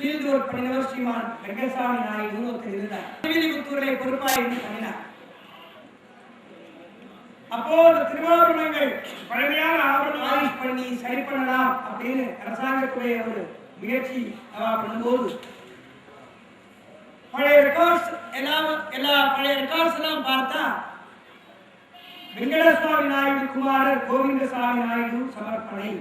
Field work பண்ணினவர் ஸ்ரீமான் வெங்கசாமி நாயுடு ஒருத்தர் இருந்தார். திருவிழிபுத்தூரை பொறுப்பாக இருந்து பண்ணினார். அப்போ இந்த திருவாபரணங்கள் பழமையான ஆபரணம் பாலிஷ் பண்ணி சரி பண்ணலாம் அப்படின்னு அரசாங்கத்துடைய ஒரு முயற்சி பண்ணும்போது பழைய ரெக்கார்ட்ஸ் பழைய ரெக்கார்ட்ஸ் எல்லாம் பார்த்தா வெங்கடசுவாமி நாயுடு குமாரர் கோவிந்தசாமி நாயுடு சமர்ப்பணை,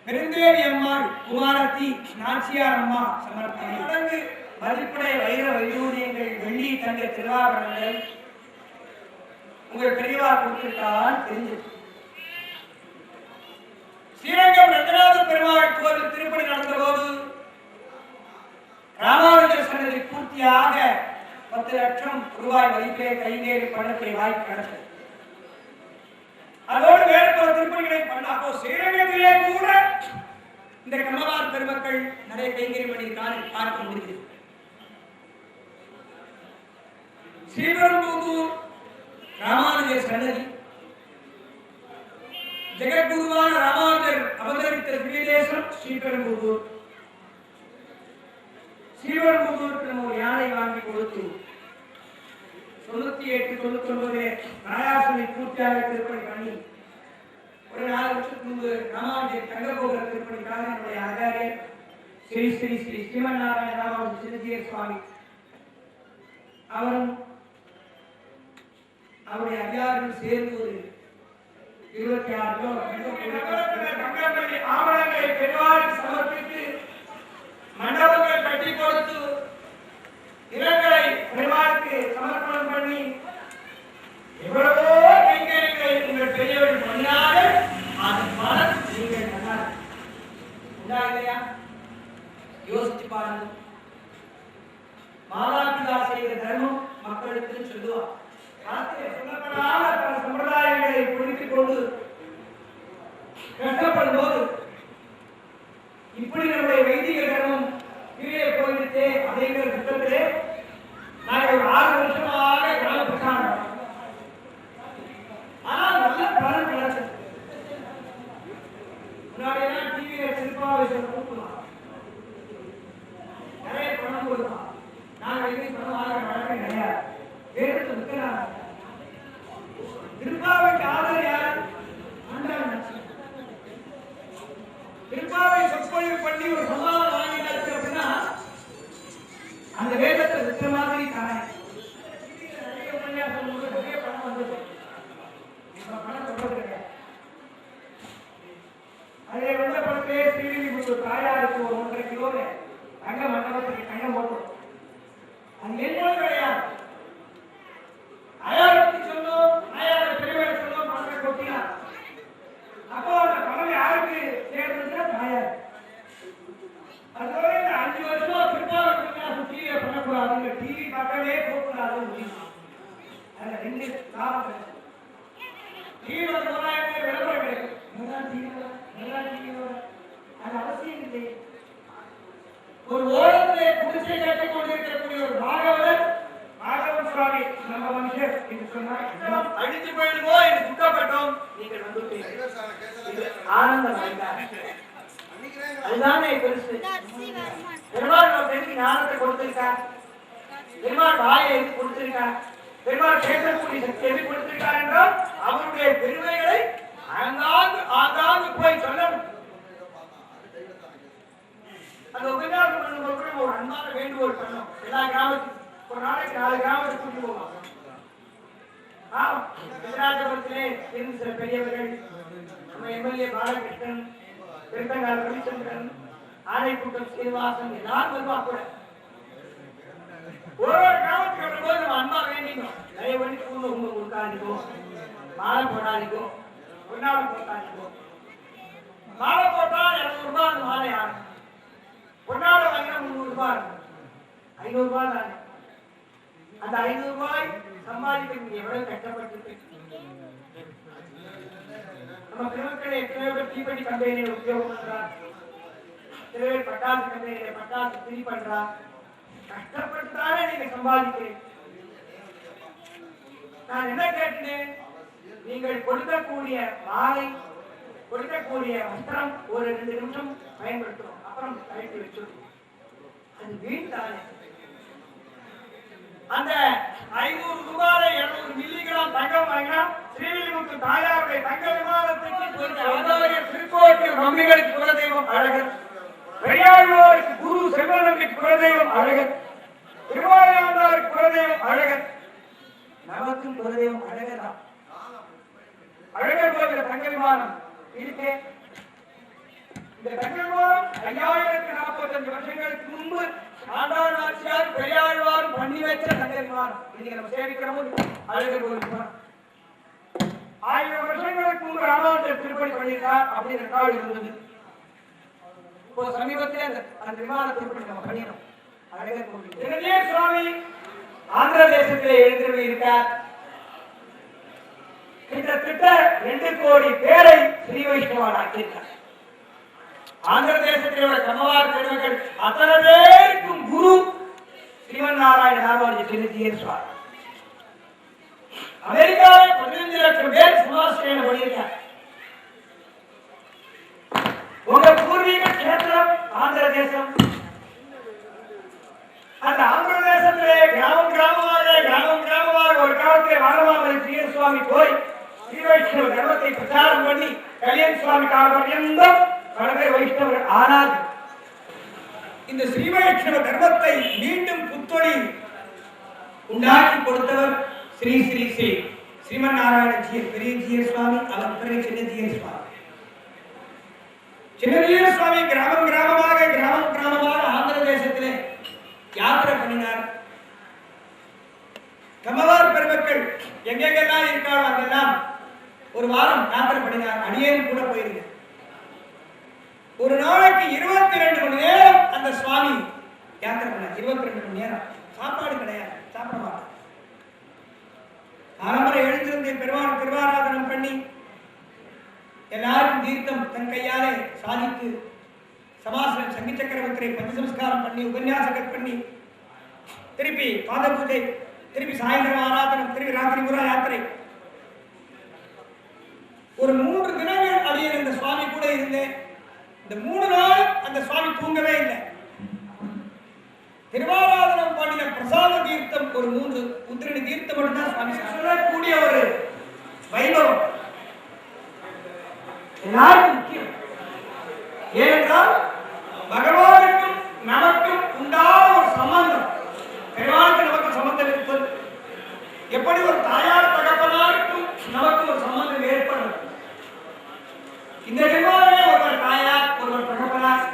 பெருந்தேவி அம்மாள் குமாரத்தி நாச்சியார் அம்மா சமர்ப்பணை, தொடர்ந்து மதிப்புடைய வைர வைடூரியங்கள் வெள்ளி தங்க திருவாபரணங்கள் உங்கள் பெரியவா கொடுத்திருக்கான்னு தெரிஞ்சு ஸ்ரீரங்கம் ரங்கநாத பெருமாள் கோவில் திருப்பணி நடந்த போது ராமானுஜர் சன்னதி பூர்த்தியாக 10 லட்சம் ரூபாய் மதிப்பே கைதேறி பணத்தை வாய்ப்பு நடந்தது. அதோடு வேறு பல திருப்பணிகளை பண்ணாப்போ ஸ்ரீரங்கத்திலே கூட இந்த கமவார் பெருமக்கள் நிறைய கைங்கறி பண்ணியிருக்காங்க பார்க்க முடியுது. ஸ்ரீபெரும்புதூர் ராமானுஜர் சன்னதி, ஜெகத்குருவான ராமானுஜர் அவதரித்த திவ்யதேசம் ஸ்ரீபெரும்புதூர். ஸ்ரீபெரும்புதூருக்கு நம்ம ஒரு யானை வாங்கி கொடுத்து 98, 99 நாயாசனை பூர்த்தியாக திருப்பணி பண்ணி ஒரு 4 வருஷத்துக்கு முன்பு ராமானுஜர் தங்ககோபுர திருப்பணிக்காக என்னுடைய ஆச்சாரியர் ஸ்ரீ ஸ்ரீ ஸ்ரீ ஸ்ரீமன் நாராயண ராமானுஜ சின்னஜீயர் சுவாமி அவரும் அவருடைய அதிகாரிகள் சேர்ந்து ஒரு 26 கிலோ ஆவணங்களை பெருமாளுக்கு சமர்ப்பித்து மண்டபங்கள் கட்டி கொடுத்து நிலங்களை பெருமாளுக்கு சமர்ப்பணம் பண்ணி எவ்வளவோ கைங்கரியங்களை உங்கள் பெரியவர்கள் பண்ணினார்கள். அது பலன் நீங்கள் பண்ணார்கள். யோசிச்சு பாருங்க. மாதாபிதா செய்த தர்மம் மக்களுக்கு சொல்லுவார். சொல்லப்படாத பல சம்பிரதாயங்களை புரிந்து கொண்டு கஷ்டப்படும் போது இப்படி நம்முடைய வைதிக தர்மம் கீழே போயிடுச்சே அப்படிங்கிற திட்டத்திலே நாங்கள் ஒரு 6 வருஷமாக கிராம பிரச்சாரம். ஆனால் நல்ல பலன் கிடைச்சது. முன்னாடியெல்லாம் டிவியில திருப்பாவேசம் கூப்பிடலாம், நிறைய பணம் கொடுக்கலாம். நாங்கள் எங்கேயும் பணம் வாங்க வழக்கம் கிடையாது. வேறு விற்கிறாங்க. திருப்பாவைக்கு ஆதரவு யார்? திருப்பாவை சொற்பொழிவு பண்ணி ஒரு சமாதானம் வாங்கினாச்சு அப்படின்னா அந்த வேதத்தை விற்ற மாதிரி தானே. நிறைய உபன்யாசம் நிறைய பணம் வந்தது. பணம் சொல்றது அதே வந்த பணத்தையே ஸ்ரீவில்லிபுத்தூர் தாயாருக்கு ஒரு 1.5 கிலோ தங்க மண்டபத்துக்கு தங்கம் போட்டோம். அது என்னோட கிடையாது. ஆயாரத்தி சொன்னோம், ஆயார பெருமையை சொன்னோம், பணத்தை கொட்டினா அப்போ அந்த பணம் யாருக்கு சேர்ந்ததுன்னா தாயார். அதோட இந்த 5 வருஷமா பிற்பாடு டிவியை பண்ணக்கூடாது, டிவி பக்கமே போகக்கூடாது. அதுல 2 காரணம். டிவி விளம்பரம் கிடைக்கும், அது அவசியம் இல்லை. ஒரு ஓரத்திலே குடிசை கட்டிக் கொண்டிருக்கக்கூடிய ஒரு பாகவதர் சுவாமி நம்ம மனுஷர் என்று சொன்னார். அடித்து போயிடுவோ என்று துக்கப்பட்டோம். நீங்கள் வந்து ஆனந்தம் அதுதானே பெருசு. பெருமாள் நமக்கு ஞானத்தை கொடுத்திருக்கார், பெருமாள் வாயை எது கொடுத்திருக்கார், பெருமாள் பேசக்கூடிய சக்தி எது கொடுத்திருக்கார் என்றால் அவருடைய பெருமைகளை ஆங்காங்கு போய் சொல்லணும். அந்த உபன்யாசம் பண்ணும்போது ஒரு அன்பான வேண்டுகோள் பண்ணோம். எல்லா கிராமத்துக்கும் ஒரு நாளைக்கு 4 கிராமத்துக்கு கூட்டி போவோம். ராஜபுரத்திலே இருந்து சில பெரியவர்கள், நம்ம எம்எல்ஏ பாலகிருஷ்ணன், பெருந்தங்கால் ரவிச்சந்திரன், ஆனைக்கூட்டம் சீனிவாசன் எல்லாரும் வருவா கூட. ஒரு கிராமத்துக்கு வரும்போது நம்ம அன்பா வேண்டினோம். நிறைய மணிக்கு உங்க கொடுக்காதிக்கோ, மாலை போடாதிக்கோ, பொன்னாளை போட்டாதிக்கோ. மாலை போட்டா 200 ரூபாய் அந்த மாலை ஆகும். பொன்னாளை வாங்கினா 300 ரூபாய் இருக்கும். 500 ரூபாய் தானே. அந்த 500 ரூபாய் சம்பாதிக்க எவ்வளவு கஷ்டப்பட்டு நம்ம பெருமக்களை எத்தனை பேர் தீப்பெட்டி கம்பெனியை உத்தியோகம் பண்றார், சில பேர் பட்டாசு கம்பெனியில பட்டாசு திரி பண்றார். கஷ்டப்பட்டுதானே நீங்க சம்பாதிக்கிறீங்க. நான் என்ன கேட்டேன், நீங்கள் கொடுக்கக்கூடிய மாலை கொடுக்கக்கூடிய வஸ்திரம் ஒரு 2 நிமிஷம் பயன்படுத்தும், அப்புறம் கழட்டி வச்சிடும். அது வீட்டாலே அந்த 500 ரூபாய் 200 மில்லிகிராம் தங்கம் வாங்கினா ஸ்ரீவில்லிபுத்தூர் தாயாருடைய தங்க விமானத்துக்கு திருக்கோட்டில் நம்பிகளுக்கு குலதெய்வம் அழகர், பெரியாழ்வாருக்கு குரு செல்வநம்பிக்கு குலதெய்வம் அழகர், திருவாரூருக்கு குலதெய்வம் அழகர், நமக்கும் குலதெய்வம் அழகர் தான். அழகர் கோவில் தங்க விமானம் இருக்கே. இந்த தங்க விமானம் 5045 வருஷங்களுக்கு முன்பு ஆண்டாள் நாச்சியார் பெரியாழ்வாரும் பண்ணி வச்ச தங்க விமானம். இன்னைக்கு நம்ம சேவிக்கிறோம் அழகர் கோவில் விமானம். 1000 வருஷங்களுக்கு முன்பு ராமானுஜர் திருப்பணி பண்ணியிருக்கார் அப்படின்னு ரெக்கார்டு இருந்தது. இப்போ சமீபத்தில் அந்த விமான திருப்பணி நம்ம பண்ணினோம். அழகர் கோவில் சுவாமி ஆந்திர தேசத்திலே எழுந்திருவி இருக்கார். கிட்டத்தட்ட 2 கோடி பேரை ஸ்ரீ வைஷ்ணவன் ஆக்கியிருக்கார். ஆந்திர தேசத்தில் உள்ள கமவார் பெருமக்கள் அத்தனை பேருக்கும் குரு ஸ்ரீமன் நாராயண ராமானுஜ சின்னஜீயர் சுவாமி. அமெரிக்காவில் 15 லட்சம் பேர் சமாஸ்திரேன பண்ணியிருக்கார். உங்க பூர்வீக கேத்திரம் ஆந்திர தேசம். அந்த ஆந்திர தேசத்திலே கிராமம் கிராமமாக ஒரு காலத்தில் வாரமாமலை ஜீயர் சுவாமி போய் ஸ்ரீ வைஷ்ணவ தர்மத்தை பிரச்சாரம் பண்ணி கல்யாண சுவாமி காலபர்யந்தம் பலரை வைஷ்ணவர்கள் ஆனால் இந்த ஸ்ரீ வைஷ்ணவ தர்மத்தை மீண்டும் புத்தொழி உண்டாக்கி கொடுத்தவர் ஸ்ரீ ஸ்ரீ ஸ்ரீ ஸ்ரீமன் நாராயண ஜீயர் பெரிய ஜீயர் சுவாமி, அவர் பிறகு சின்ன ஜீயர் சுவாமி. சின்ன ஜீயர் சுவாமி கிராமமாக ஆந்திர தேசத்திலே யாத்திரை பண்ணினார். கமவார் பெருமக்கள் எங்கெங்கெல்லாம் இருக்காளோ அங்கெல்லாம் ஒரு வாரம் யாத்திரை பண்ணினார். அடியேன் கூட போயிருந்தேன். ஒரு நாளைக்கு 22 மணி நேரம் அந்த சுவாமி யாத்திரை பண்ணார். 22 மணி நேரம் சாப்பாடு கிடையாது, சாப்பிட மாட்டார். ஆரம்பரை எழுந்திருந்து பெருமாள் திருவாராதனம் பண்ணி எல்லாருக்கும் தீர்த்தம் தன் கையாலே சாதித்து சமாசனம் சங்கி சக்கரவர்த்தியை பஞ்சசம்ஸ்காரம் பண்ணி உபன்யாசகர் பண்ணி திருப்பி பாத பூஜை, திருப்பி சாயந்தரம் ஆராதனம், திருப்பி ராத்திரி புறா யாத்திரை. ஒரு 3 தினங்கள் அடியே இந்த சுவாமி கூட இருந்தேன். இந்த 3 நாள் அந்த சுவாமி தூங்கவே இல்லை. திருவாராதனம் பண்ணின பிரசாத தீர்த்தம் ஒரு 3 உத்திரணி தீர்த்தம் மட்டும்தான் சுவாமி சொல்லக்கூடிய ஒரு வைபவம் எல்லாருக்கும் முக்கியம். ஏனென்றால் பகவானுக்கும் நமக்கும் உண்டான ஒரு சம்பந்தம், பெருமாளுக்கு நமக்கு சம்பந்தம் இருப்பது எப்படி ஒரு தாயார் தகப்பனாருக்கும் நமக்கு ஒரு சம்பந்தம் ஏற்படும். இந்த ஜென்மாவிலே ஒருவர் தாயார், ஒருவர் தகப்பனார்.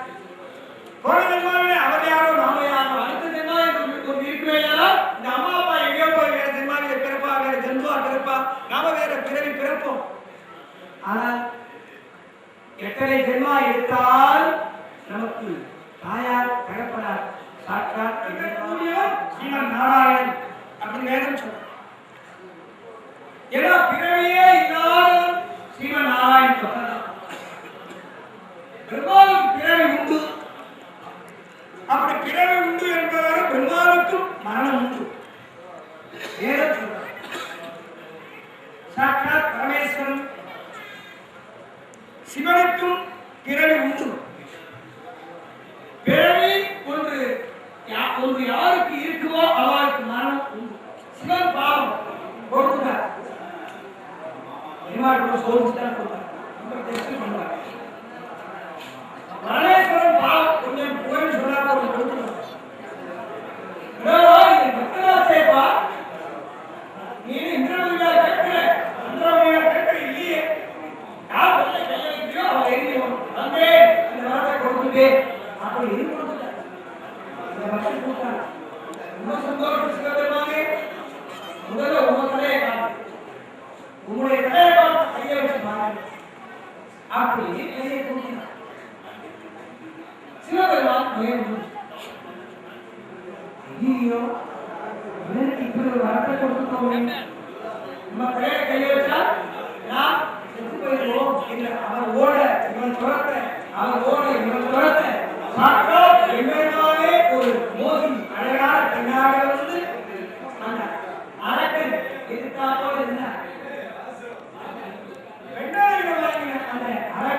போன ஜென்மாவிலே அவர் யாரோ நாம யாரோ. அடுத்த ஜென்மாவில் ஒரு இருக்குவேனா இந்த அம்மா அப்பா எங்கேயோ போய் வேற ஜென்மாவிலே பிறப்பா, வேற ஜந்துவா பிறப்பா, நாம வேற பிறவி பிறப்போம். ஆனால் எத்தனை ஜென்மா எடுத்தால் நமக்கு தாயார் தகப்பனார் சாட்சாத் ஸ்ரீமன் நாராயணன் அப்படின்னு வேதம் சொல்றோம். ஏன்னா பிறவியே இல்லாத ஸ்ரீமன் நாராயணன் சொல்றார். பெருமாளுக்கு பிறவி உண்டு. அப்படி பிறவி உண்டு என்பதால் பெருமாளுக்கும் மரணம் உண்டு. வேதம் சொல்றார். சாட்சாத் பரமேஸ்வரன் சிவனுக்கும் பிறவி உண்டு. பிறவி ஒன்று யாருக்கு இருக்குமோ அவருக்கு மரணம் உண்டு. சிவன் பாவம் கொடுத்தார். சோதிச்சுதான் கொடுத்தார். பரமேஸ்வரன் பாவம் கொஞ்சம் புகழ் சொல்லாத ஒரு கொடுத்துருவார். பக்தராசேப்பா நீ இந்திரமொழியா கேட்கிற, இந்திரமொழியா கேட்கிற இல்லையே, யார் கையை வைக்கிறியோ அவன் எழுதியும் அங்கே இந்த வார்த்தை கொடுத்துட்டே அப்படி இது கொடுத்துட்டார். இந்த மக்கள் கொடுத்தாங்க. ரொம்ப சந்தோஷம் சிவபெருமானே, முதல்ல உங்க தலையை காட்டு, உங்களுடைய தலையை பார்த்து கையை வச்சு பாருங்க அப்படி கையை கொடுத்தார். சிவபெருமான் ஐயோ இப்படி ஒரு வார்த்தை கொடுத்துட்டோம், நம்ம தலையை கையை வச்சா நான் செத்து போயிடுவோம். இல்லை அவர் ஓட இவன் துரத்த, அவர் ஓட இவன் துரத்த சாட்சாத் எங்களாலே ஒரு மோதி அழகான பெண்ணாக வந்து அந்த அரக்கன் எதிர்த்தாப்போ இருந்தார். பெண்ணாக அந்த அரக்கன்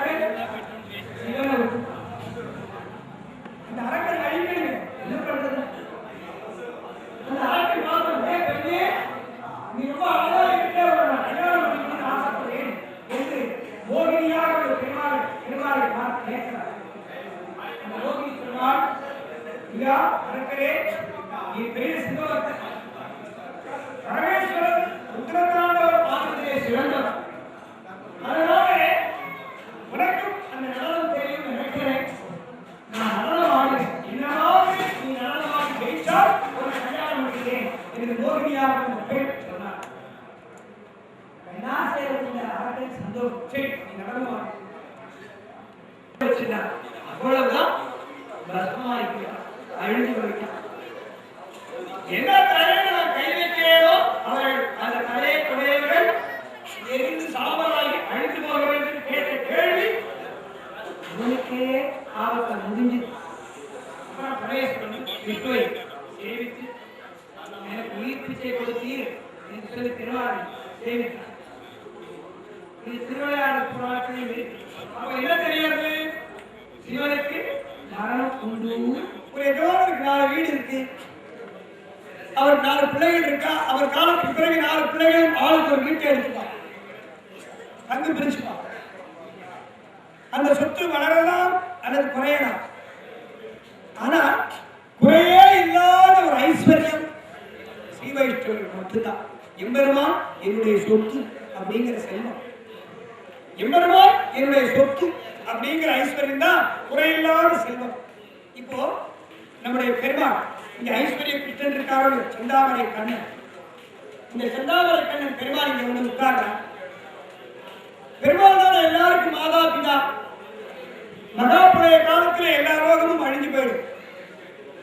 ஐயா அரக்கரே நீ பெரிய சிங்கவர்த்தன் பரமேஸ்வரன் உத்தரத்தாண்டவர் பாதத்திலே சிறந்தவர். அதனால உனக்கும் அந்த நடனம் தெரியும் நினைக்கிறேன். நான் நடனம் ஆடுகிறேன். என்னவாவது நீ நடனமாக ஜெயிச்சால் ஒரு கல்யாணம் முடிக்கிறேன் என்று மோகினியாக பெண் சொன்னார். என்ன செய்யறது அரக்கன் சந்தோஷம். சரி நீ நடனம் ஆடு. அவ்வளவுதான் பஸ்மாயிருக்கிறார். அழிந்து வருகிறார். என்ன தலையை நான் கை வைக்கிறேனோ அவர்கள் அந்த தலையை உடையவர்கள் எரிந்து சாம்பலாகி அழிந்து போக வேண்டும் கேட்ட கேள்வி அவனுக்கே ஆபத்தை முடிஞ்சு. அப்புறம் பரமேஸ்வரன் விஷ்ணுவை சேவித்து எனக்கு உயிர் பிச்சை கொடுத்தீர் என்று சொல்லி திருவாரூர் சேவித்தார். இது திருவிளையாடல் புராணத்திலும் இருக்கு. அப்ப என்ன தெரியாது? சிவனுக்கு மரணம் உண்டு. ஒரு எஜமானருக்கு 4 வீடு இருக்கு. அவர் 4 பிள்ளைகள் இருக்கா. அவர் காலத்துக்கு பிறகு 4 பிள்ளைகளும் ஆளுக்கு ஒரு வீட்டை எடுத்துப்பாங்க. அங்கு பிரிச்சுப்பாங்க. அந்த சொத்து வளரலாம் அல்லது குறையலாம். ஆனா குறையே இல்லாத ஒரு ஐஸ்வர்யம் ஸ்ரீ வைஷ்ணவர்கள் மட்டும்தான். எம்பெருமான் என்னுடைய சொத்து அப்படிங்கிற செல்வம், எம்பெருமான் என்னுடைய சொத்து அப்படிங்கிற ஐஸ்வர்யம் தான் குறையில்லாத செல்வம். இப்போ நம்முடைய பெருமாள் இங்க ஐஸ்வர்ய கிருஷ்ணன் இருக்காரு, செந்தாமரை கண்ணன். இந்த செந்தாமரை கண்ணன் பெருமாள் இங்க வந்து உட்கார்ற. பெருமாள் தான் எல்லாருக்கும் மாதா பிதா. மகாபிரளய காலத்துல எல்லா ரோகமும் அழிஞ்சு போயிடும்.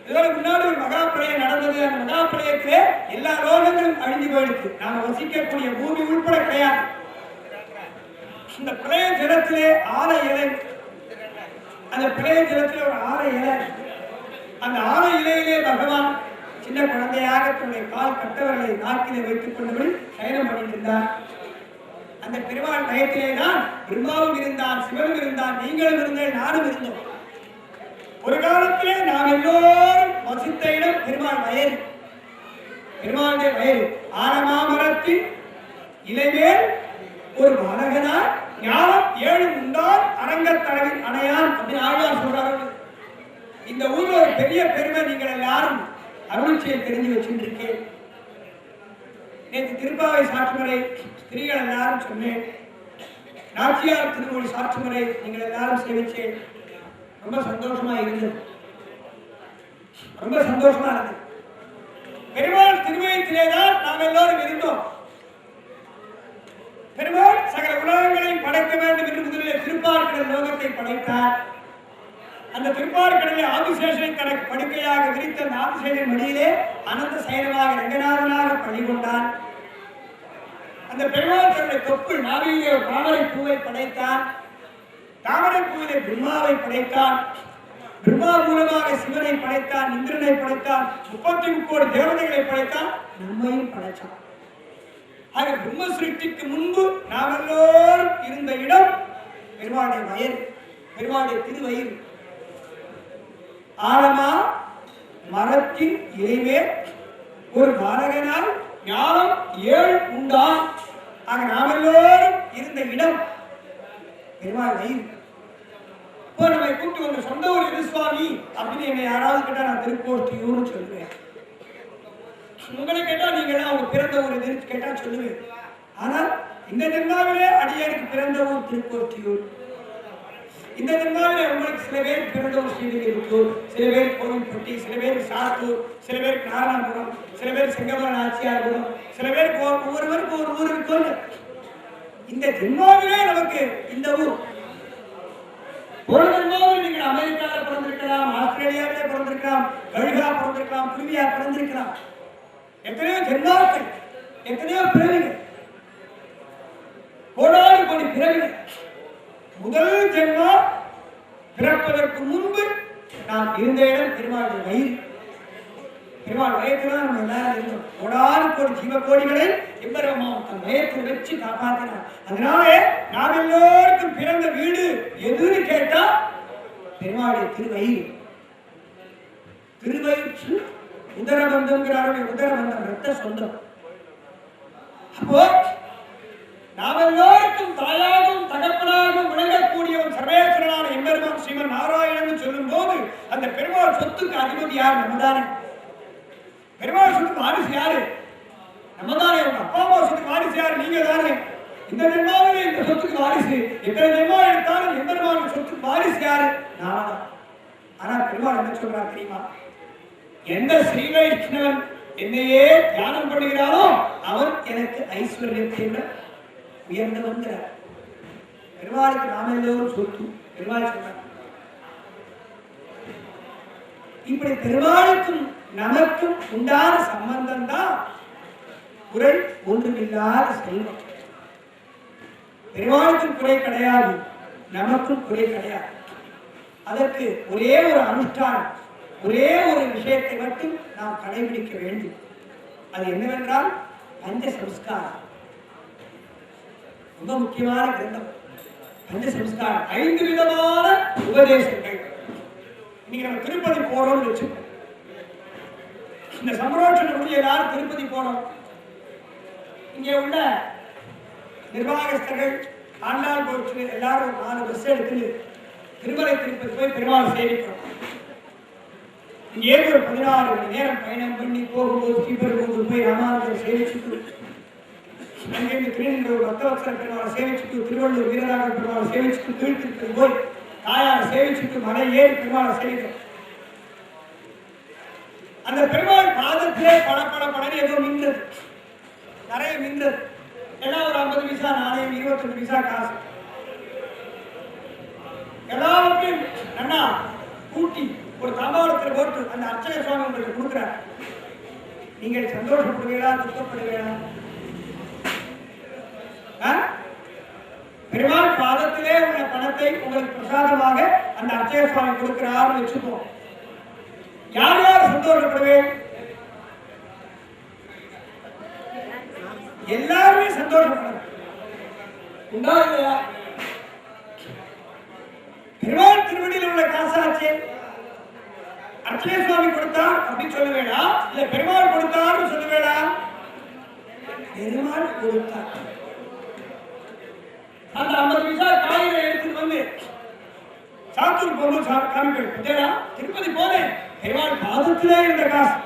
இதோட முன்னாடி ஒரு மகாபிரளயம் நடந்தது. அந்த மகாபிரளயத்திலே எல்லா ரோகங்களும் அழிஞ்சு போயிடுச்சு. நாம வசிக்கக்கூடிய பூமி உட்பட கிடையாது. இந்த பிரளய ஜலத்திலே ஆலை இலை, அந்த பிரளய ஜலத்திலே ஒரு ஆலை இலை, அந்த ஆலை இலையிலே பகவான் சின்ன குழந்தையாக தன்னுடைய கால் கட்டவர்களை நாக்கிலே வைத்துக் கொண்டபடி சயனம் பண்ணியிருந்தார். அந்த பெருமாள் பயத்திலே தான் பிரம்மாவும் இருந்தான், சிவனும் இருந்தான், நீங்களும் இருந்தேன், நானும் இருந்தோம். ஒரு காலத்திலே நாம் எல்லோரும் வசித்த இடம் பெருமாள் வயல். பெருமாளுடைய வயல் ஆனமாமரத்தின் இலைமேல் ஒரு பாலகனார் ஞானம் 7 உண்டான் அரங்கத்தளவில் அணையான் அப்படின்னு ஆழ்வார் சொல்றாரு. இந்த ஊர்ல ஒரு பெரிய பெருமை நீங்கள் எல்லாரும் அருள்ச்சியை தெரிஞ்சு வச்சுருக்கேன். நேற்று திருப்பாவை சாற்றுமுறை ஸ்திரீகள் எல்லாரும் சொன்னேன். நாச்சியார் திருமொழி சாற்றுமுறை நீங்கள் எல்லாரும் சேவிச்சேன். ரொம்ப சந்தோஷமா இருந்தது. ரொம்ப சந்தோஷமா இருந்தது. பெருமாள் திருமயத்திலேதான் நாம் எல்லோரும் இருந்தோம். பெருமாள் சகல உலகங்களையும் படைக்க வேண்டும் என்று முதலில் திருப்பார்கடல் லோகத்தை படைத்தார். அந்த திருப்பார்கடலில் ஆதிசேஷனை தனக்கு படுக்கையாக விரித்த அந்த ஆதிசேஷன் மடியிலே அனந்த சயனமாக ரங்கநாதனாக பணிகொண்டான். அந்த பெருமாள் தன்னுடைய தொப்புள் நாவிலே ஒரு தாமரை பூவை படைத்தான். தாமரை பூவிலே பிரம்மாவை படைத்தான். பிரம்மா மூலமாக சிவனை படைத்தான், இந்திரனை படைத்தான், 33 கோடி தேவதைகளை படைத்தான், நம்மையும் படைத்தான். ஆக பிரம்ம சிருஷ்டிக்கு முன்பு நாம் எல்லோரும் இருந்த இடம் பெருமாளுடைய வயல், பெருமாளுடைய திருவயிறு. ஆழமா மரத்தின் இலைவே ஒரு பாலகனால் ஞானம் 7 உண்டான். ஆக நாம் எல்லோரும் இருந்த இடம் பெருமாள் வயிறு. இப்போ நம்மை கூட்டு வந்த சொந்த ஒரு எது சுவாமி அப்படின்னு என்னை யாராவது கேட்டா நான் திருக்கோஷ்டியூர்னு சொல்லுவேன். உங்களை கேட்டா நீங்க அவங்க பிறந்த ஒரு எது கேட்டா சொல்லுவேன். ஆனால் இந்த ஜென்மாவிலே அடியாருக்கு பிறந்த ஒரு திருக்கோஷ்டியூர், இந்த ஜென்மாவிலே உங்களுக்கு சில பேர் பிறந்த ஒரு ஸ்ரீவில்லிபுத்தூர், சில பேர் கோவில்பட்டி, சில பேர் சாத்தூர், சில பேருக்கு நாராயணபுரம், சில பேர் செங்கமல நாச்சியார்புரம், சில பேருக்கு ஒவ்வொருவருக்கு ஒரு ஊர் இருக்கும். இந்த ஜென்மாவிலே நமக்கு இந்த ஊர். ஒரு ஜென்மாவில் நீங்கள் அமெரிக்காவில் பிறந்திருக்கலாம், ஆஸ்திரேலியாவிலே பிறந்திருக்கலாம், கழுகா பிறந்திருக்கலாம், குருவியா பிறந்திருக்கலாம். எத்தனையோ ஜென்மாக்கள், எத்தனையோ பிறவிகள், கோடானு கோடி பிறவிகள். முதல் ஜென்மா பிறப்பதற்கு முன்பு நாம் இருந்த இடம் பெருமாள் வயிறு. பெருமாள் வயத்துல நம்ம எல்லாரும் இருந்தோம். கோடானு கோடி ஜீவகோடிகளை எம்பெருமான் தன் வயத்தில் வச்சு காப்பாற்றினார். அதனால நாம் எல்லோருக்கும் பிறந்த வீடு எதுன்னு கேட்டா பெருமாளுடைய திருவயிறு. திருவயிற்று உதரபந்தம்ங்கிறாருடைய உதரபந்தம் ரத்த சொந்தம். அப்போ நாம் எல்லோருக்கும் தாயாகவும் தகப்பனாகவும் விளங்கக்கூடியவன் சர்வேஸ்வரனான எம்பெருமான் ஸ்ரீமன் நாராயணன் சொல்லும் போது அந்த பெருமாள் சொத்துக்கு அதிபதி யார்? நம்ம தானே. பெருமாள் சொத்துக்கு வாரிசு யாரு? நம்ம தானே. உங்க அப்பா அம்மா சொத்துக்கு வாரிசு யாரு? நீங்க தானே. இந்த ஜென்மாவிலே இந்த சொத்துக்கு வாரிசு, எத்தனை ஜென்மா எடுத்தாலும் எந்த பெருமாள் சொத்துக்கு வாரிசு யாரு? நான் தான். ஆனா பெருமாள் என்ன சொல்றாரு தெரியுமா? எந்த ஸ்ரீ வைஷ்ணவன் என்னையே தியானம் பண்ணுகிறானோ அவன் எனக்கு ஐஸ்வர்யத்தை விட உயர்ந்தவன்கிறார். பெருமாளுக்கு நாம எல்லோரும் சொத்து. பெருமாள் சொல்றார், இப்படி பெருமாளுக்கும் நமக்கும் உண்டான சம்பந்தம் தான் குறை ஒன்றுமில்லாத செல்வம். பெருமாளுக்கும் குறை கிடையாது, நமக்கும் குறை கிடையாது. அதற்கு ஒரே ஒரு அனுஷ்டானம், ஒரே ஒரு விஷயத்தை மட்டும் நாம் கடைபிடிக்க வேண்டும். அது என்னவென்றால் பஞ்ச சம்ஸ்காரம். ரொம்ப முக்கியமான கிரந்தம் பஞ்ச சம்ஸ்காரம். 5 விதமான உபதேசங்கள். இன்னைக்கு நம்ம திருப்பதி போறோம்னு வச்சுக்கோம். இந்த சம்ரோஷண முடிய எல்லாரும் திருப்பதி போறோம். இங்கே உள்ள நிர்வாகஸ்தர்கள், ஆண்டாள் கோஷ்டி எல்லாரும் 4 பஸ் எடுத்து திருமலை திருப்பதி போய் பெருமாள் சேவிக்கிறோம். இங்கே ஒரு 16 மணி நேரம் பயணம் பண்ணி போகும்போது ஸ்ரீபெரும்புதூர் போய் ராமானுஜர் சேவிச்சுட்டு, அங்கிருந்து திருநெல்வேலி பக்தவத்சல பெருமாளை சேவிச்சுட்டு, திருவள்ளூர் வீரராக பெருமாளை சேவிச்சுட்டு, திருச்சிக்கு போய் தாயாரை சேவிச்சுட்டு மலை ஏறி பெருமாளை சேவிக்கிறோம். அந்த பெருமாள் பாதத்திலே பட பட படன்னு ஏதோ மின்னது, நிறைய மின்னது. எல்லாம் ஒரு 50 பைசா நாணயம், 25 பைசா காசு, எல்லாத்தையும் அண்ணா கூட்டி ஒரு தபாலத்தில் போட்டு அந்த அர்ச்சக சுவாமி உங்களுக்கு கொடுக்குறார். நீங்கள் சந்தோஷப்படுவீங்களா, துக்கப்படுவீங்களா? பெருமாள் பாதத்திலே உள்ள பணத்தை உங்களுக்கு பிரசாதமாக அந்த அர்ச்சக சுவாமி கொடுக்கிறார்னு வச்சுப்போம். யார் யார் சந்தோஷப்படுவேன்? எல்லாருமே சந்தோஷப்படுறாங்க. உண்டா இல்லையா? பெருமாள் திருவடியில் உள்ள காசாச்சு அர்ச்சக சுவாமி கொடுத்தார் அப்படின்னு சொல்ல வேண்டாம், இல்ல பெருமாள் கொடுத்தார்னு சொல்ல வேண்டாம். பெருமாள் கொடுத்தார். அந்த 50 பைசா காயில எடுத்துட்டு வந்து சாத்தூர் போகணும் காமிக்கிறேன். திருப்பதி போனேன், பெருமாள் பாதத்திலே இருந்த காசு.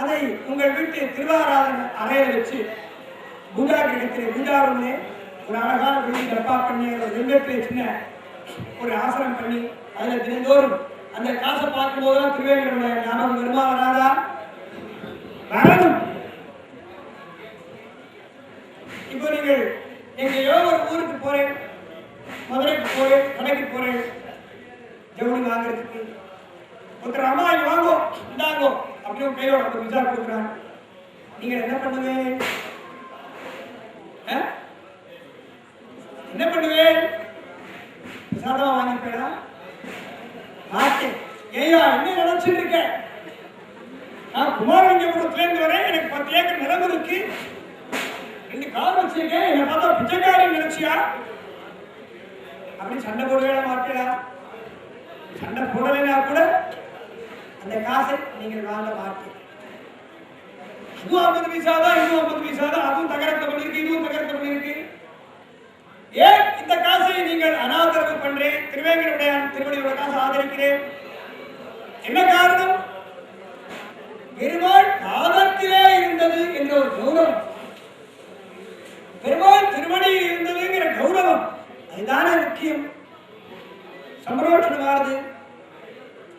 அதை உங்கள் வீட்டு திருவாராதன அறையில வச்சு பூஜா கிடத்திலே பூஜாரம்னே ஒரு அழகான வெள்ளி டப்பா பண்ணி வெள்ளத்திலே சின்ன ஒரு ஆசனம் பண்ணி அதுல தினந்தோறும் அந்த காசை பார்க்கும் போதுதான் திருவேங்கட ஞாபகம் வருமா வராதா? வரணும். இப்போ நீங்கள் எங்கேயோ ஒரு ஊருக்கு போறேன், மதுரைக்கு போறேன், கடைக்கு போறேன், ஜவுளி வாங்குறதுக்கு ஒருத்தர் அம்மா இங்க வாங்கோ இந்தாங்கோ அப்படின்னு கையோட ஒரு விசா கொடுக்குறாங்க. நீங்க என்ன பண்ணுவேன்? என்ன பண்ணுவேன்? விசாரமா வாங்கிப்பேடா மாட்டேன். ஏயா என்ன நினைச்சிட்டு இருக்க? நான் குமாரலிங்கபுரத்துல இருந்து வரேன், எனக்கு 10 ஏக்கர் நிலம் இருக்கு, 2 கார் வச்சிருக்கேன், என்ன பார்த்தா பிச்சைக்காரி நினைச்சியா அப்படின்னு சண்டை போடவே மாட்டேடா. சண்டை போடலைன்னா கூட அந்த காசை நீங்கள் வாங்க மாட்டீங்க. இதுவும் 50 பைசா தான், இதுவும் 50 பைசா தான், அதுவும் தகரத்தை பண்ணிருக்கு, இதுவும் தகரத்தை பண்ணிருக்கு. ஏன் இந்த காசை நீங்கள் அனாதரவு பண்றேன்? திருவேங்கடைய திருவடியோட காசை ஆதரிக்கிறேன். என்ன காரணம்? பெருமாள் பாதத்திலே இருந்தது என்ற ஒரு கௌரவம், பெருமாள் திருவடியில் இருந்ததுங்கிற கௌரவம், அதுதானே முக்கியம். சம்பரோஷணமானது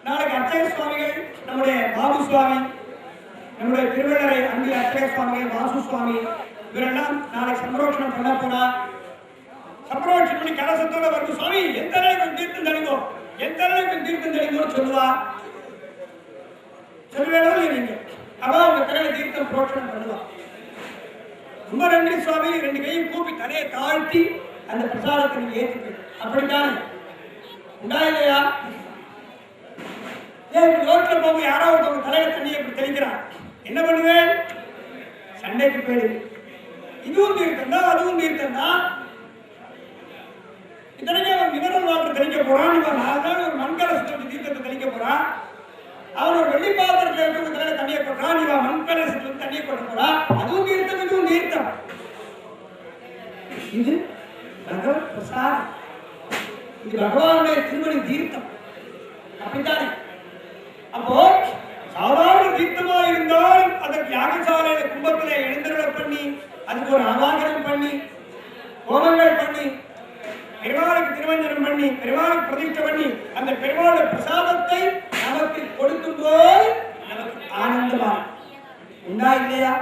நாளைக்கு அர்ச்சக சுவாமிகள், நம்முடைய பாபு சுவாமி, நம்முடைய திருவள்ளரை அன்பில் அர்ச்சக சுவாமிகள், வாசு சுவாமி, இவரெல்லாம் நாளைக்கு சம்பரோஷணம் பண்ண போனா சம்பரோஷணம் பண்ணி கலசத்தோட வரும். சுவாமி எந்த அளவுக்கு தீர்த்தம் தெளிங்கோ, எந்த அளவுக்கு தீர்த்தம் தெளிங்கோன்னு சொல்லுவா. சொல்லுவேன் நீங்க அவ உங்க தலையில தீர்த்தம் புரோஷனம் பண்ணுவா. ரொம்ப நன்றி சுவாமி, 2 கையும் கூப்பி தலையை தாழ்த்தி அந்த பிரசாதத்தை நீங்க ஏற்றுப்பீங்க. அப்படித்தானே உண்டா இல்லையா? ரோட்ல போக யாராவது ஒரு தலையில தண்ணியை தெளிக்கிறான், என்ன பண்ணுவேன்? சண்டைக்கு போயிடு. இதுவும் தீர்த்தம் தான், அதுவும் தீர்த்தம் தான். இத்தனைக்கு அவன் மினரல் வாட்டர் தெளிக்க போறான், இவன் 4 நாள் ஒரு மண்கலசத்தை தீர்த்தத்தை தெளிக்க போறான். அவன் ஒரு வெள்ளி பாத்திரத்தில் இருக்கிற தலையில தண்ணியை போடுறான், இவன் மண்கலசத்துல தண்ணியை போட போறான். அதுவும் தீர்த்தம், இதுவும் தீர்த்தம். இது பகவத் பிரசாதம். இது பகவானுடைய திருமணி தீர்த்தம். அப்படித்தானே? அப்போ சாதாரண தீர்த்தமா இருந்தால் அதற்கு யாகசாலையில கும்பத்திலே எழுந்தருள பண்ணி அதுக்கு ஒரு அவாகனம் பண்ணி ஹோமங்கள் பண்ணி பெருமாளுக்கு திருமஞ்சனம் பண்ணி பெருமாளுக்கு பிரதிஷ்டை பண்ணி அந்த பெருமாளுடைய பிரசாதத்தை நமக்கு கொடுக்கும் போது நமக்கு ஆனந்தமா உண்டா இல்லையா?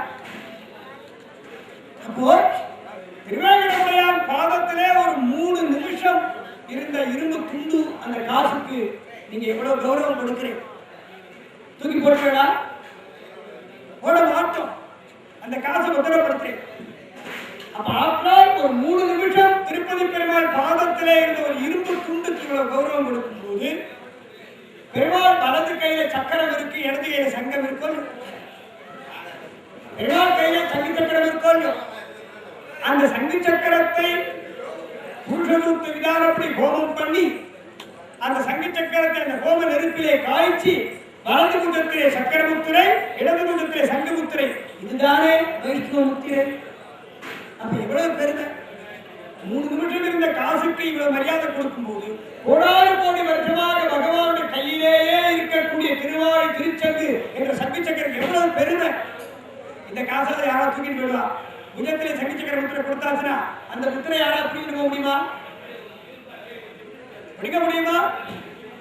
அப்போ திருவேங்கடமுடையான் பாதத்திலே ஒரு 3 நிமிஷம் இருந்த இரும்பு துண்டு அந்த காசுக்கு நீங்க எவ்வளவு கௌரவம் கொடுக்கிறீங்க? தூக்கி போட்டுடா? போட மாட்டோம். அந்த காசை பத்திரப்படுத்துறேன். அப்ப ஆஃப்டர் ஒரு 3 நிமிஷம் திருப்பதி பெருமாள் பாதத்திலே இருந்த ஒரு இரும்பு துண்டுக்கு இவ்வளவு கௌரவம் கொடுக்கும் போது பெருமாள் வலது கையில சக்கரம் இருக்கு, இடது கையில சங்கம் இருக்கும். பெருமாள் கையில சங்கு சக்கரம் இருக்கும். அந்த சங்கு சக்கரத்தை புருஷசூக்த விதானப்படி ஹோமம் பண்ணி அந்த சங்கு சக்கரத்தை அந்த ஹோம நெருப்பிலே காய்ச்சி வலது முகத்திலே சக்கர முத்திரை, இடது முகத்திலே சங்கு முத்திரை, இதுதானே வைஷ்ணவ முத்திரை. அப்ப எவ்வளவு பெருமை! 3 நிமிஷம் இருந்த காசுக்கு இவ்வளவு மரியாதை கொடுக்கும் போது கோடான கோடி வருஷமாக பகவானுடைய கையிலேயே இருக்கக்கூடிய திருவாழி திருச்சங்கு என்ற சங்கு சக்கரம் எவ்வளவு பெருமை! இந்த காசால யாராவது தூக்கிட்டு போயிடலாம். புஜத்திலே சங்கு சக்கர முத்திரை கொடுத்தாச்சுன்னா அந்த முத்திரை யாராவது பிடிக்க முடியுமா? பிடிக்க முடியுமா?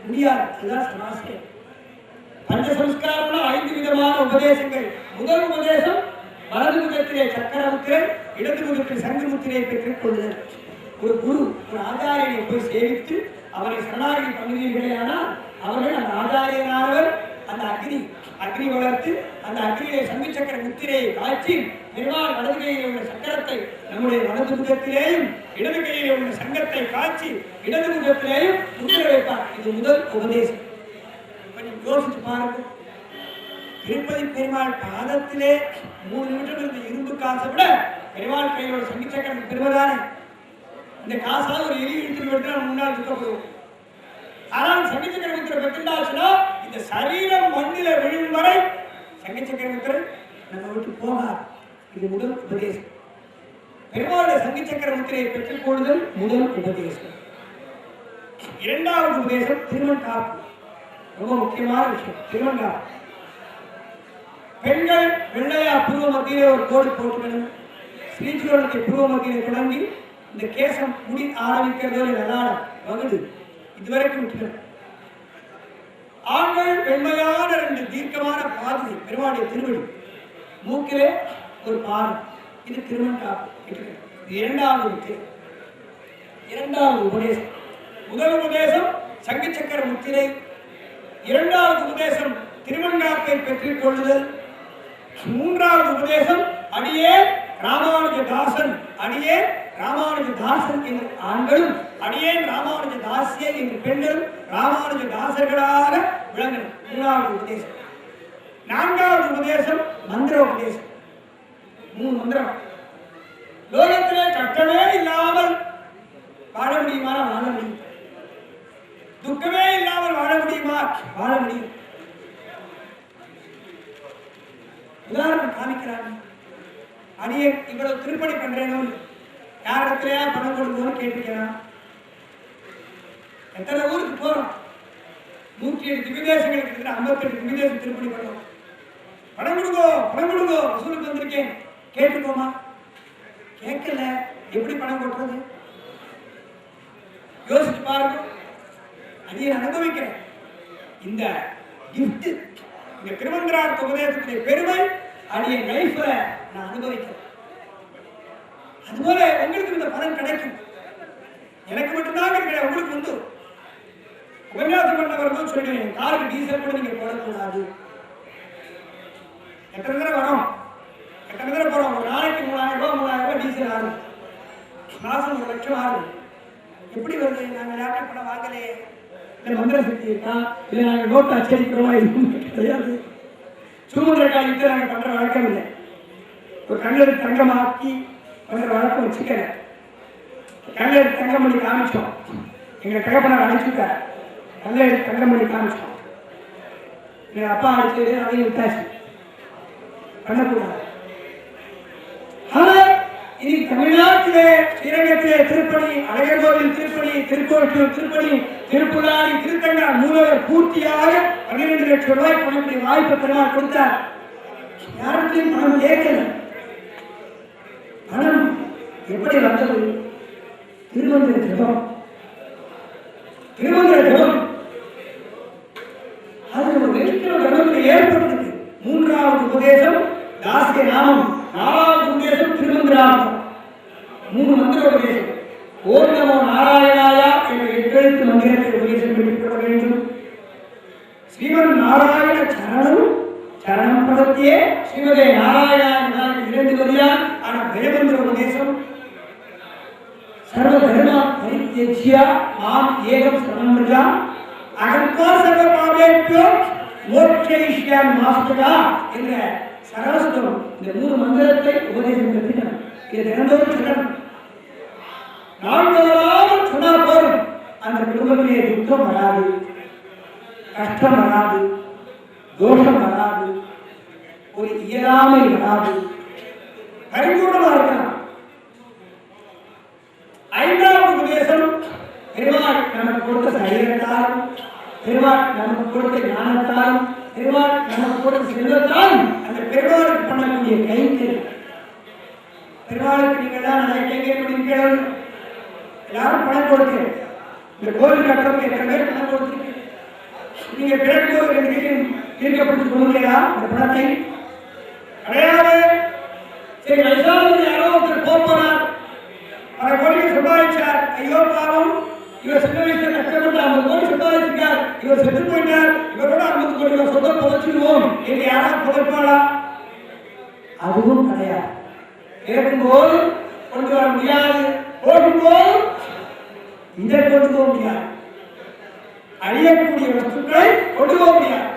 முடியாது. அதுதான் சமாசியம். பஞ்சசம்ஸ்காரம்னா 5 விதமான உபதேசங்கள். முதல் உபதேசம் வலது முகத்திலே சக்கர முத்திரை, இடது முகத்தில் சங்கு முத்திரையை பெற்றுக் கொள்ளுதல். ஒரு குரு ஒரு ஆச்சாரியனை போய் சேவித்து அவரை சரணாகதி பண்ணுவீர்களேயானால் அவர்கள் அந்த ஆச்சாரியனானவர் அந்த அக்னி வளர்த்து அந்த அக்னியிலே சங்கு சக்கர முத்திரையை காய்ச்சி பெருமாள் வலது கையிலே உள்ள சக்கரத்தை நம்முடைய வலது முகத்திலேயும் இடது கையிலே உள்ள சங்கத்தை காய்ச்சி இடது முகத்திலேயும் முத்திரை வைப்பார். இது முதல் உபதேசம். யோசிச்சு பாருங்க. திருப்பதி பெருமாள் பாதத்திலே 3 நிமிஷம் இருந்த இரும்பு காசை விட பெருமாள் கையிலோட சங்கு சக்கரம் பெருமதானே. இந்த காசா ஒரு எலி இழுத்து முன்னாள் துக்கப்படுவோம். ஆனால் சங்கு சக்கர முத்திரை பெற்றுண்டாச்சுன்னா இந்த சரீரம் மண்ணில விழும் வரை சங்கு சக்கர முத்திரை நம்ம விட்டு போகாது. இது முதல் உபதேசம். பெருமாளுடைய சங்கு சக்கர முத்திரையை பெற்றுக் கொள்ளுதல் முதல் உபதேசம். இரண்டாவது உபதேசம் திருமண் காப்பு. ரொம்ப முக்கியமான விஷயம். திருமண் காப்பு. பெண்கள் வெள்ளையா பூர்வ மத்தியிலே ஒரு கோடு போட்டுக்கணும். ஸ்ரீஜுடைய பூர்வ மத்தியிலே தொடங்கி இந்த கேசம் முடி ஆரம்பிக்கிறதோ நல்லாடம் வகுது இதுவரைக்கும் விட்டுக்கணும். ஆண்கள் வெண்மையான 2 தீர்க்கமான பாதை பெருமாளுடைய திருவடி, மூக்கிலே ஒரு பாதம், இது திருமண் காப்பு. இரண்டாவது உபதேசம். முதல் உபதேசம் சங்கு சக்கர முத்திரை, இரண்டாவது உபதேசம் திருமண்காப்பை பெற்றுக் கொள்ளுதல், மூன்றாவது உபதேசம் அடியே ராமானுஜதாசன், அடியே ராமானுஜதாசன் என்று ஆண்களும் அடியேன் ராமானுஜதாசியை என்று பெண்களும் ராமானுஜதாசர்களாக விளங்கணும். மூணாவது உபதேசம். நான்காவது உபதேசம் மந்திர உபதேசம். 3 மந்திரம். லோகத்திலே கஷ்டமே இல்லாமல் வாழ முடியுமா? வாழ முடியும். துக்கமே இல்லாமல் வாழ முடியுமா? வாழ முடியும். உதாரணம் காமிக்கிறாங்க. அடியே இவ்வளவு திருப்பணி பண்றேனோ யாரிடத்திலேயா பணம் கொடுக்கணும்னு கேட்டுக்கிறான். எத்தனை ஊருக்கு போறோம்? 107 திவ்யதேசங்களுக்கு இருக்கிற 58 திவ்யதேசம் திருப்பணி பண்ணோம். பணம் கொடுங்கோ வசூலுக்கு வந்திருக்கேன். கேட்டுக்கோமா? கேட்கல. எப்படி பணம் கொடுறது? யோசிச்சு பாருங்க. அதை அனுபவிக்கிறேன். இந்த கிஃப்ட், இந்த திருமந்திரார்த்த உபதேசத்துடைய பெருமை அடிய லைஃப்ல நான் அனுபவிக்கிறேன். அதுபோல உங்களுக்கு இந்த பலன் கிடைக்கும். எனக்கு மட்டும்தான் கிடையாது, உங்களுக்கு உண்டு. உபன்யாசம் பண்ண வரும்போது சொல்லிடுவேன், காருக்கு டீசல் கூட நீங்க போடக்கூடாது. எத்தனை தடவை வரும், எத்தனை தடவை போறோம்? ஒரு நாளைக்கு 3000 ரூபாய் டீசல் ஆகும். மாசம் 1 லட்சம் ஆகும். எப்படி வருது? நாங்கள் லேப்டாப் பணம் வாங்கலையே, இல்லை மந்திர சக்தி இருக்கா, இல்லை நாங்கள் நோட்டு அச்சடிக்கிறோமா? எதுவும் கிடையாது. சுமந்திர காரியத்தை நாங்கள் பண்ற வழக்கம் இல்லை. ஒரு கண்ணெடு தங்கமாக்கி பண்ற வழக்கம் வச்சுக்கல. கண்ணெடு தங்கம் பண்ணி காமிச்சோம். எங்க தகப்பனார் அழைச்சிருக்காரு. கண்ணெடு தங்கம் பண்ணி காமிச்சோம். எங்க அப்பா அழைச்சது அதையும் விட்டாச்சு, பண்ணக்கூடாது. ஆனா இனி தமிழ்நாட்டிலே ஸ்ரீரங்கத்திலே திருப்பணி, அழகர் கோவில் திருப்பணி, திருக்கோட்டூர் திருப்பணி, திருப்புலாரி, திருத்தங்கா மூலவர் பூர்த்தியாக 12 லட்சம் ரூபாய் பணக்கூடிய வாய்ப்பு பெருமாள் கொடுத்தார். யாருக்கும் பணம் கேட்கல. பணம் எப்படி வந்தது? திருமந்திர ஜபம். திருமந்திர ஜபம் அது ஒரு வெற்றிக்கிற ஜபத்தில் ஏற்பட்டது. 3வது உபதேசம் தாசிய நாமம், 4வது உபதேசம் திருமந்திரார்த்தம். 3 மந்திர உபதேசம். ஓம் நமோ நாராயணாயா என்ற 8 எழுத்து மந்திரத்தை உபதேசம் பெற்றுக்கொள்ள வேண்டும். ஸ்ரீமன் நாராயண சரணம் சரணம் பதத்தியே ஸ்ரீமதே நாராயணா என்றால் 2 வரியால் ஆன வேதமந்திர உபதேசம். சர்வ தர்ம பரித்யஜ்ய மாம் ஏகம் சரணம்ரஜா அகம்பா சர்வ பாவேப்யோ மோட்சயிஷ்யாமி மாஸ்தகா என்ற சரஸ்வரம். இந்த 3 மந்திரத்தை உபதேசம் பெற்றினார். இது தினந்தோறும் சொல்லணும். நாள்தோறும் சொன்னால் போதும். அந்த குடும்பத்திலே துக்கம் வராது, கஷ்டம் வராது, தோஷம் வராது, ஒரு இயலாமை வராது, பரிபூர்ணமா இருக்கலாம். 5வது உபதேசம் பெருமாள் நமக்கு கொடுத்த சரீரத்தால், பெருமாள் நமக்கு கொடுத்த ஞானத்தால், பெருமாள் நமக்கு கொடுத்த செல்வத்தால் அந்த பெருமாளுக்கு பண்ணக்கூடிய கைத்தறி. பெருமாளுக்கு நீங்கள் தான் அதை கேட்க எல்லாரும் பணம் கொடுத்து இந்த கோவில் கட்டுறதுக்கு எத்தனை பேர் பணம் கொடுத்து நீங்க பிறகு ஒரு தீர்க்கப்பட்டு கொள்ளுங்களா இந்த பணத்தை? கிடையாது. சரி, வயசானது யாரோ ஒருத்தர் போறார், பல கோடிகள் சம்பாதிச்சார். ஐயோ பாவம், இவர் சின்ன வயசுல கஷ்டப்பட்டு 50 கோடி சம்பாதிச்சிருக்கார், இவர் செத்து போயிட்டார், இவரோட 50 கோடி ரூபாய் சொத்தை புதைச்சிடுவோம் என்று யாராவது புதைப்பாளா? அதுவும் கிடையாது. இருக்கும்போது கொண்டு வர முடியாது, போகும்போது இதை கொண்டு போக முடியாது. அழியக்கூடிய வஸ்துக்களை கொண்டு போக முடியாது.